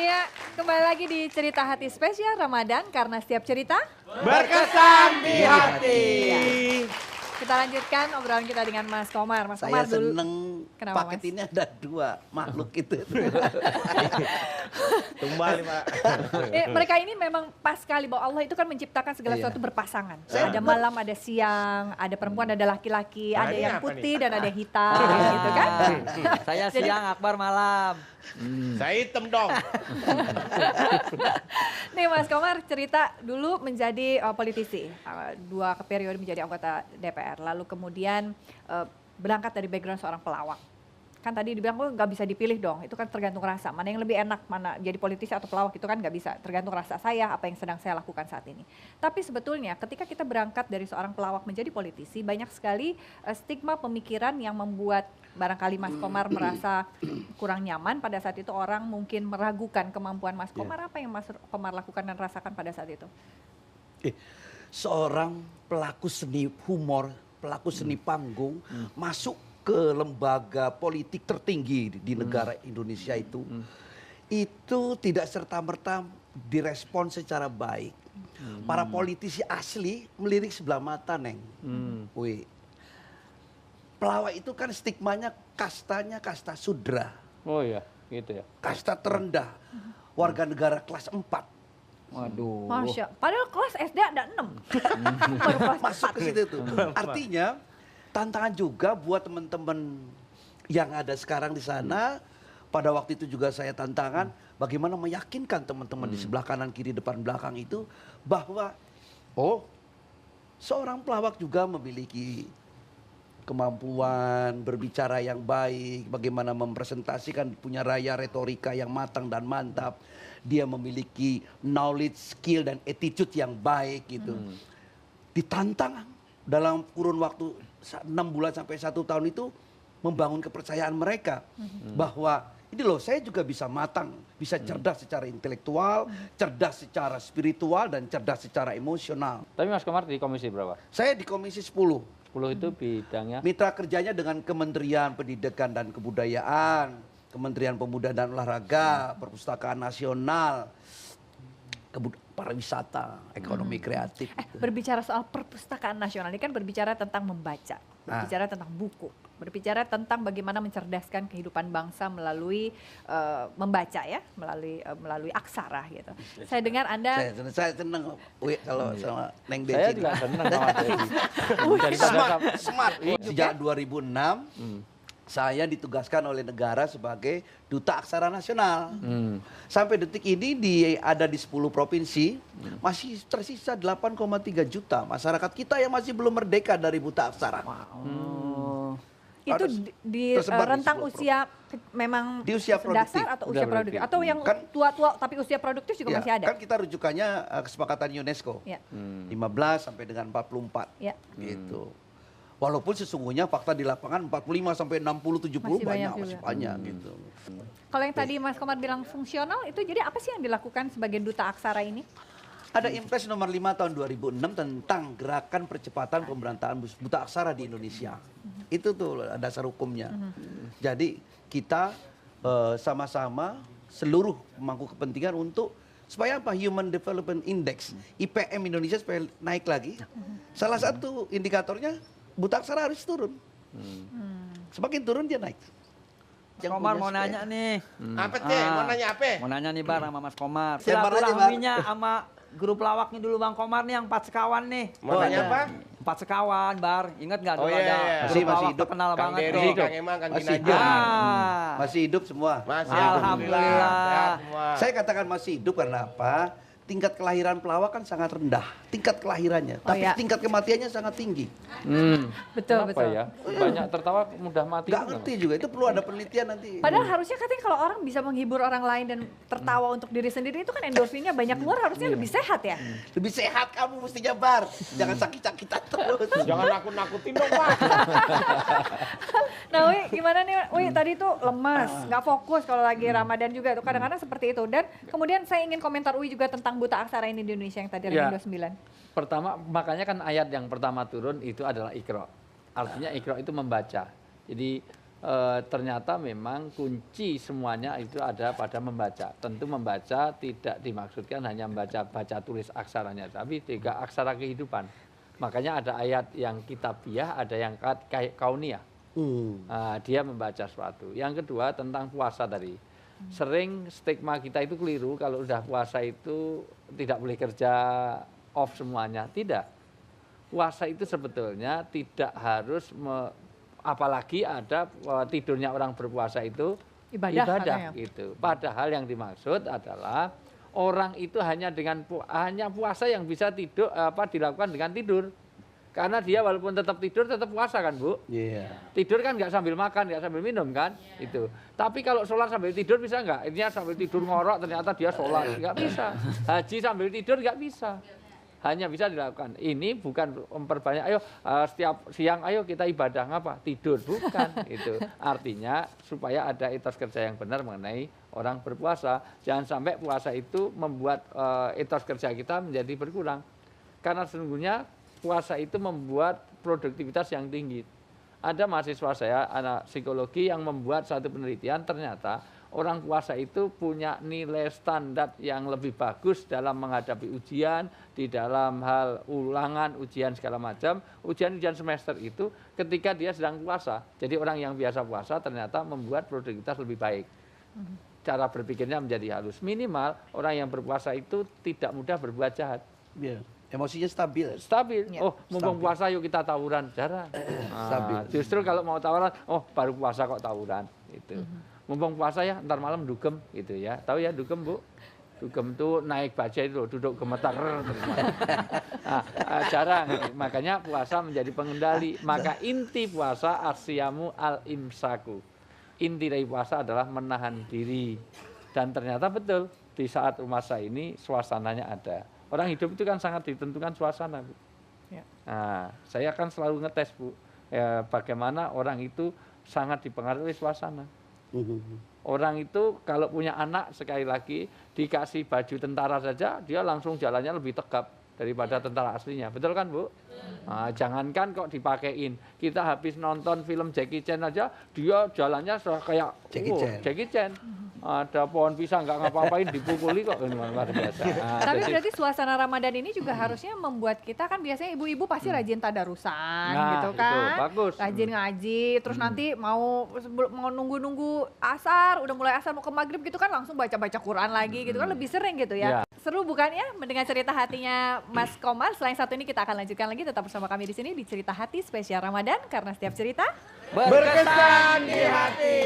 Ya, kembali lagi di Cerita Hati Spesial Ramadan karena setiap cerita berkesan di hati. Kita lanjutkan obrolan kita dengan Mas Komar. Mas Saya Komar dulu. seneng Kenapa, paket Mas? ini ada 2 makhluk itu. Tumbal Pak. Mereka ini memang pas sekali bahwa Allah itu kan menciptakan segala Iya. sesuatu berpasangan. Saya Ada malam, ada siang, ada perempuan, ada laki-laki, Nah, ada ini yang apa putih nih? dan ada yang hitam gitu kan. Saya siang, Akbar malam. Saya hitam dong. Nih Mas Komar cerita dulu menjadi politisi, 2 periode menjadi anggota DPR, lalu kemudian berangkat dari background seorang pelawak. Kan tadi dibilang nggak bisa dipilih dong, itu kan tergantung rasa, mana yang lebih enak, mana jadi politisi atau pelawak itu kan nggak bisa, tergantung rasa saya, apa yang sedang saya lakukan saat ini. Tapi sebetulnya ketika kita berangkat dari seorang pelawak menjadi politisi, banyak sekali stigma pemikiran yang membuat barangkali Mas Komar merasa kurang nyaman pada saat itu, orang mungkin meragukan kemampuan Mas Komar. Apa yang Mas Komar lakukan dan rasakan pada saat itu? Seorang pelaku seni humor, pelaku seni panggung masuk ke lembaga politik tertinggi di negara Indonesia itu tidak serta-merta direspon secara baik. Para politisi asli melirik sebelah mata, Neng. Wih. Pelawak itu kan stigmanya kastanya kasta sudra. Oh iya, gitu ya. Kasta terendah. Warga negara kelas 4. Waduh. Masya, padahal kelas SD ada 6. Baru kelas Masuk 4. ke situ tuh. Artinya tantangan juga buat teman-teman yang ada sekarang di sana. Pada waktu itu juga saya tantangan bagaimana meyakinkan teman-teman di sebelah kanan, kiri, depan, belakang itu bahwa seorang pelawak juga memiliki kemampuan berbicara yang baik, bagaimana mempresentasikan, punya raya retorika yang matang dan mantap. Dia memiliki knowledge, skill dan attitude yang baik gitu. Ditantang dalam kurun waktu 6 bulan sampai 1 tahun itu membangun kepercayaan mereka bahwa ini loh, saya juga bisa matang, bisa cerdas secara intelektual, cerdas secara spiritual dan cerdas secara emosional. Tapi Mas Komar di komisi berapa? Saya di Komisi 10. 10 itu bidangnya? Mitra kerjanya dengan Kementerian Pendidikan dan Kebudayaan, Kementerian Pemuda dan Olahraga, Perpustakaan Nasional, pariwisata, ekonomi kreatif. Berbicara soal perpustakaan nasional ini kan berbicara tentang membaca, berbicara tentang buku, berbicara tentang bagaimana mencerdaskan kehidupan bangsa melalui membaca ya, melalui aksara gitu. Saya dengar Anda Saya senang kalau sama Neng Desi. Saya juga senang sama Desi. Smart. Sejak 2006 saya ditugaskan oleh negara sebagai Duta Aksara Nasional. Sampai detik ini ada di 10 provinsi, masih tersisa 8,3 juta masyarakat kita yang masih belum merdeka dari buta aksara. itu di tersebar di rentang 10 usia memang Di usia produktif. dasar atau usia Udah produktif produktif. atau yang tua-tua tapi usia produktif juga Ya, masih ada. kan kita rujukannya kesepakatan UNESCO. Ya. 15 sampai dengan 44 Ya. gitu. Walaupun sesungguhnya fakta di lapangan 45 sampai 60 70 Masih banyak masih juga. banyak gitu. Kalau yang tadi Mas Komar bilang fungsional itu jadi apa sih yang dilakukan sebagai duta aksara ini? Ada Impres nomor 5 tahun 2006 tentang gerakan percepatan pemberantasan buta aksara di Indonesia. Itu tuh dasar hukumnya. Jadi kita sama-sama seluruh pemangku kepentingan untuk supaya apa? Human Development Index, IPM Indonesia supaya naik lagi. Salah satu indikatornya buta aksara harus turun. Semakin turun dia naik. Mas Komar mau nanya nih. Apa teh? Mau nanya apa? Mau nanya nih Bar sama Mas Komar. Ya, Bar aja, Bar. Silaturahminya sama grup lawaknya dulu Bang Komar nih yang 4 sekawan nih. Mau nanya apa? 4 sekawan Bar. Ingat nggak dulu Oh, iya, ada iya. grup Masih lawak hidup. terkenal Kang banget Dery, tuh. Kang Emang, Kang Masih Ginanjar. hidup. Ah. Masih hidup semua. Masih Alhamdulillah. Sehat semua. Saya katakan masih hidup karena apa? Tingkat kelahiran pelawak kan sangat rendah, tingkat kelahirannya, tapi ya. tingkat kematiannya sangat tinggi. Betul, Kenapa betul. ya? Banyak tertawa mudah mati. Gak ngerti juga, itu perlu ada penelitian nanti. Padahal harusnya katanya kalau orang bisa menghibur orang lain dan tertawa untuk diri sendiri itu kan endorfinnya banyak keluar, harusnya lebih sehat ya. Lebih sehat kamu mestinya Bar, jangan sakit-sakitan terus. Jangan nakut-nakutin dong Pak. Nah, Wi, gimana nih? Wi, tadi tuh lemas, nggak fokus kalau lagi Ramadan juga tuh kadang-kadang seperti itu. Dan kemudian saya ingin komentar Wi juga tentang buta aksara ini di Indonesia yang tadi Ya. Ranking 29. Pertama, makanya kan ayat yang pertama turun itu adalah Iqra. Artinya Iqra itu membaca. Jadi ternyata memang kunci semuanya itu ada pada membaca. Tentu membaca tidak dimaksudkan hanya baca tulis aksaranya, tapi juga aksara kehidupan. Makanya ada ayat yang kitabiah, ada yang kauniyah. Dia membaca sesuatu. Yang kedua tentang puasa tadi. Sering stigma kita itu keliru kalau udah puasa itu tidak boleh kerja, off semuanya. Tidak. Puasa itu sebetulnya tidak harus apalagi ada tidurnya orang berpuasa itu ibadah gitu. Padahal yang dimaksud adalah orang itu hanya puasa yang bisa tidur dilakukan dengan tidur. Karena dia walaupun tetap tidur tetap puasa kan, Bu? Iya. Tidur kan nggak sambil makan, nggak sambil minum kan? Itu. Tapi kalau sholat sambil tidur bisa nggak? Intinya sambil tidur ngorok ternyata dia sholat, nggak bisa. Haji sambil tidur nggak bisa. Hanya bisa dilakukan. Ini bukan memperbanyak, ayo setiap siang ayo kita ibadah, ngapa? Tidur, bukan. Itu artinya supaya ada etos kerja yang benar mengenai orang berpuasa. Jangan sampai puasa itu membuat etos kerja kita menjadi berkurang. Karena sesungguhnya puasa itu membuat produktivitas yang tinggi. Ada mahasiswa saya, anak psikologi yang membuat satu penelitian, ternyata orang puasa itu punya nilai standar yang lebih bagus dalam menghadapi ujian, di dalam hal ulangan, ujian segala macam. Ujian-ujian semester itu ketika dia sedang puasa. Jadi orang yang biasa puasa ternyata membuat produktivitas lebih baik. Cara berpikirnya menjadi halus. Minimal orang yang berpuasa itu tidak mudah berbuat jahat. Iya. Emosinya stabil. Stabil. Ya. Oh, mumpung puasa yuk kita tawuran. Jarang. Stabil. Justru kalau mau tawuran, oh baru puasa kok tawuran. Gitu. Mumpung puasa ya, ntar malam dugem gitu ya. Tahu ya dugem, Bu? Dugem tuh naik bajai itu loh, duduk gemetar terus. Jarang. Makanya puasa menjadi pengendali. Maka inti puasa asyamu al-imsaku. Inti dari puasa adalah menahan diri. Dan ternyata betul di saat masa ini suasananya ada. Orang hidup itu kan sangat ditentukan suasana, Bu. Ya. Nah, saya kan selalu ngetes, Bu. Bagaimana orang itu sangat dipengaruhi suasana. Orang itu kalau punya anak sekali lagi dikasih baju tentara saja dia langsung jalannya lebih tegap daripada tentara aslinya, betul kan, Bu? Nah, jangankan kok dipakein, kita habis nonton film Jackie Chan aja dia jalannya kayak Jackie Chan. Ada pohon pisang nggak ngapa-ngapain dipukuli kok, luar biasa. Tapi berarti suasana Ramadan ini juga harusnya membuat kita kan biasanya ibu-ibu pasti rajin tadarusan gitu kan. Itu, bagus. Rajin ngaji, terus nanti mau nunggu-nunggu asar, udah mulai asar mau ke maghrib gitu kan langsung baca-baca Quran lagi gitu kan, lebih sering gitu ya. Seru bukan ya mendengar cerita hatinya Mas Komar. Selain satu ini kita akan lanjutkan lagi, tetap bersama kami di sini di Cerita Hati spesial Ramadan, karena setiap cerita Berkesan di hati.